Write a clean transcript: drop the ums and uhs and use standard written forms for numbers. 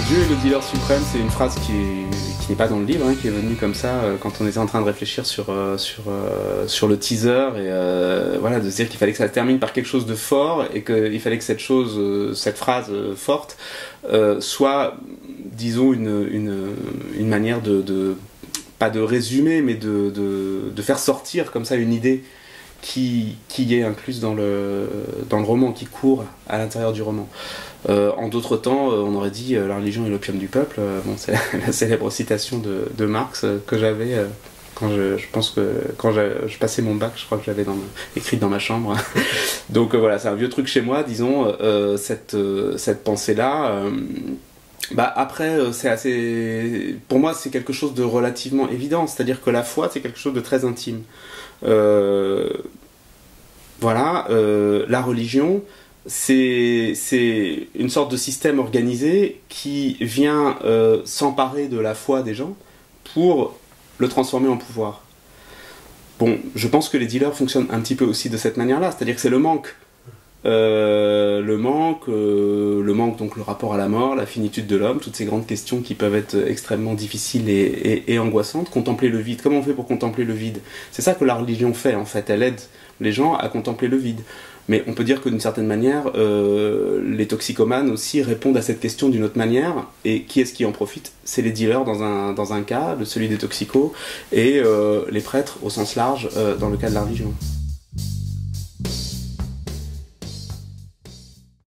Dieu est le dealer suprême, c'est une phrase qui n'est pas dans le livre, hein, qui est venue comme ça quand on était en train de réfléchir sur le teaser et voilà, de se dire qu'il fallait que ça se termine par quelque chose de fort et qu'il fallait que cette phrase forte soit, disons, une manière pas de résumer, mais de faire sortir comme ça une idée qui est incluse dans le roman, qui court à l'intérieur du roman. En d'autres temps, on aurait dit la religion est l'opium du peuple. Bon, c'est la célèbre citation de Marx que j'avais quand je pense que quand je passais mon bac, je crois que je l'avais écrite dans ma chambre. Donc voilà, c'est un vieux truc chez moi, disons, cette pensée-là. Après, c'est assez. Pour moi, c'est quelque chose de relativement évident, c'est-à-dire que la foi, c'est quelque chose de très intime. Voilà, la religion, c'est une sorte de système organisé qui vient s'emparer de la foi des gens pour le transformer en pouvoir. Bon, je pense que les dealers fonctionnent un petit peu aussi de cette manière-là, c'est-à-dire que c'est le manque. Le manque, donc le rapport à la mort, la finitude de l'homme, toutes ces grandes questions qui peuvent être extrêmement difficiles et angoissantes. Contempler le vide, comment on fait pour contempler le vide? C'est ça que la religion fait en fait, elle aide les gens à contempler le vide. Mais on peut dire que d'une certaine manière, les toxicomanes aussi répondent à cette question d'une autre manière, et qui est-ce qui en profite? C'est les dealers dans un cas, celui des toxicos, et les prêtres au sens large dans le cas de la religion.